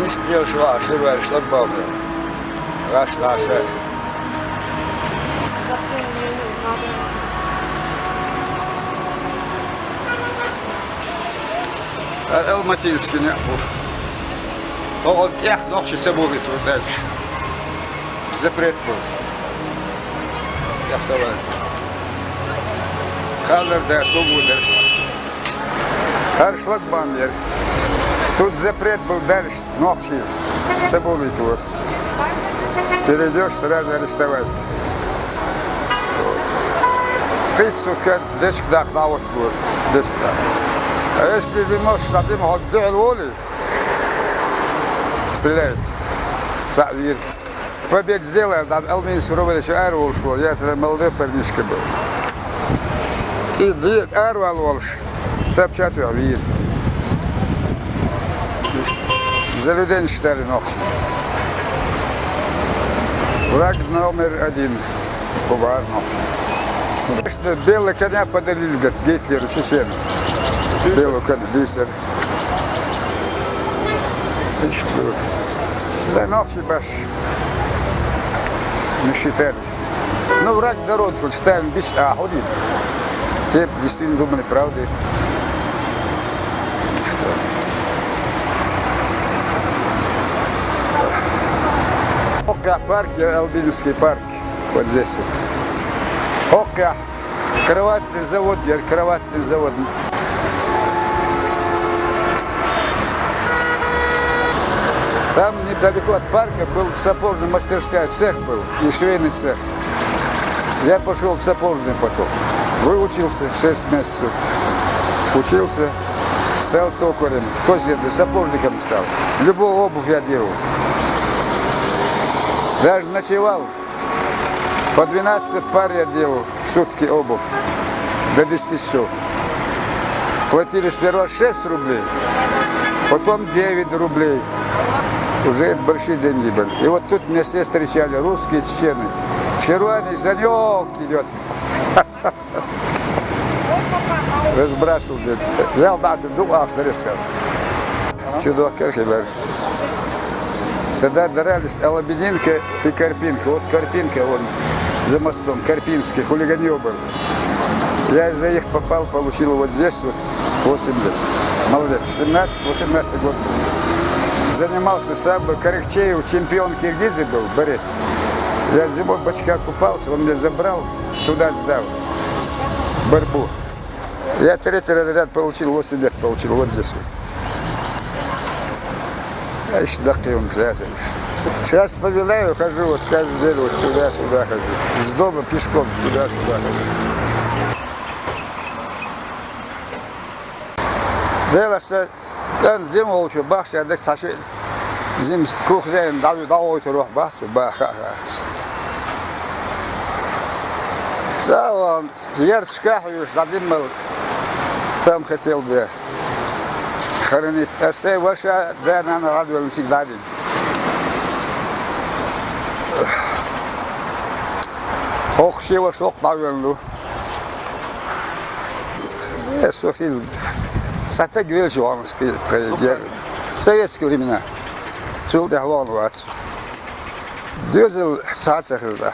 İstiyor şu aşırı verişler bağlı. Kaçlarsa. Алматинский не был. Но вот я ночью с собой тут дальше. Запрет был. Я вставал. Калер, да, что будет? Her шлагбаум yer. Тут запрет был дальше, ночью с собой тут. Перейдешь, сразу арестовать. Хоть сутка дешкдах на вот был. Дешкдах. А если ты можешь хотим отдел воли, стреляет. Цавир. Побег сделал, там Алмин суровый еще ару ушел. Я тогда молодой парнишка был. И ару алволш. Топчат его, вир. За людей считали ночью. Враг номер один. Кубар ночью. Белый коня подарили Гитлеру, Чечену. Белый коня, Дистер. И что? Да ночью баш. Не считались. Ну, враг народ, считаем, бич, а ходим. Те действительно думали, правда это. Что? Окка парк, Албинский парк. Вот здесь вот. Окка. Кроватный завод, кроватный завод. Там недалеко от парка был сапожная мастерская, цех был, и швейный цех. Я пошел в сапожный потом. Выучился 6 месяцев. Учился, стал токарем, сапожником стал. Любую обувь я делал. Даже ночевал. По 12 пар я делал в сутки обувь. До 10 часов. Платили сперва 6 рублей, потом 9 рублей. Уже это большие деньги были. И вот тут меня все встречали, русские, чечены. Червоный санек идет. Разбрасывал. Я думал, сказал. Чудо, как же. Тогда дрались Алабининка и Карпинка. Вот Карпинка, он за мостом, Карпинский, хулиганье был. Я из-за них попал, получил вот здесь вот 8 лет. Молодец, 17-18 год был. Занимался сам, Каракчеев, чемпион Киргизии был, борец. Я зимой в бочках купался, он меня забрал, туда сдал, борьбу. Я 3-й разряд получил, 8 лет получил, вот здесь вот. Я еще докинул, сейчас вспоминаю, хожу, вот каждый день вот туда-сюда хожу. С дома пешком туда-сюда хожу. Делался, там зиму учу, бахши, а так саши, зим кухня, давай трух, бахши, баха. Сам, ярчка, задимал, там хотел бы хоронить. А все ваша, да, наверное, радовал всегда. Ох, всего шок, наверное. Я сухил. Сатта говорил, что он в советские времена. Цел дохвалываться. Дюзел сацахилда.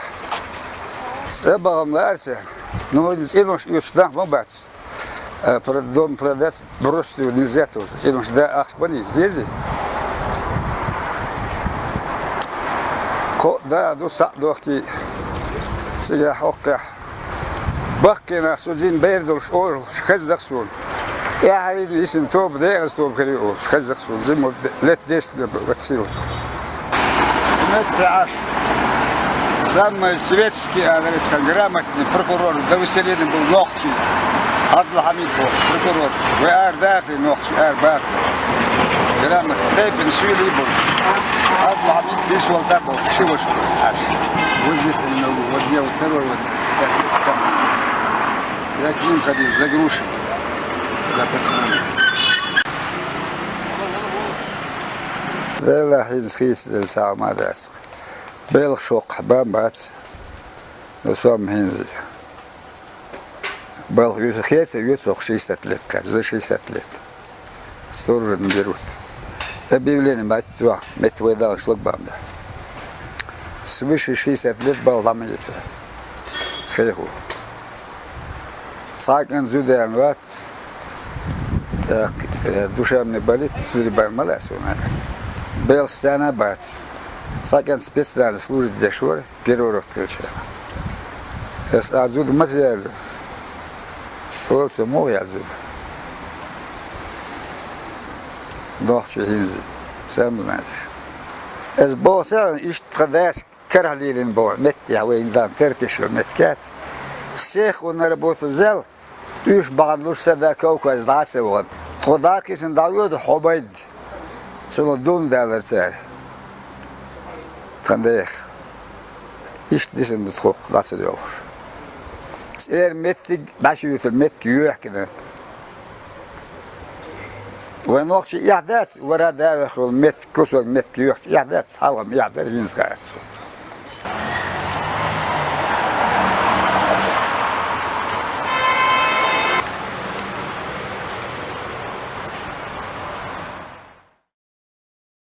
Себагам ларсе. Ну, инош юшдах мобац. Дом продать бросил нельзя тоже. Инош да ахпани здесь. Да, до садохи. Сега хокка. Бахкина сузин бердулш ор хаззахсун. Я говорю, если топ, да я стоп говорю, хаззахсун. Зиму лет 10 бацил. Это самый светский адрес, грамотный прокурор. До выселения был Нохчи. Абдулхамид был прокурор. Вы ардахли Нохчи, арбахли. Грамотный. Тайпин свили был. Абдулхамид вышел так был. Шивош. Вот здесь немного. Вот я вот второй вот. Я к ним ходил за грушей. Да, посмотрим. لا حينسخيس للساعة ما داسك بيلغ شوق حبان بات نسوام هنزي بيلغ يوسخيس يوسخ شيستات لك زي شيستات لك ستور نديروت Объявление, мать, метвоедал шлагбаумда. Свыше 60 лет был ламается. Хейху. Сакен зуден ват, душевный болит, зудебар малес у нас. Был сцена бац. Сакен специально служит дешор, первый урок встречал. А зуд мазелю. Вот все, мол я зуд. Ночью гинзи, сам знаешь. Es bosa ist خداش كره ليلين بور مت يا وين دان تركش مت كات الشيخ ونربط الزل يش بعض لوش سدا كوكو ضعف سواد خدا كيسن داود حبيد شنو دون دالر سال خنديخ ايش ديسن دخوق داس ديور سير مت باش يوتر مت يوح كده ونوقش يعدات ورا داخل مت كسر مت يوح يعدات حلم يعدر ينسقط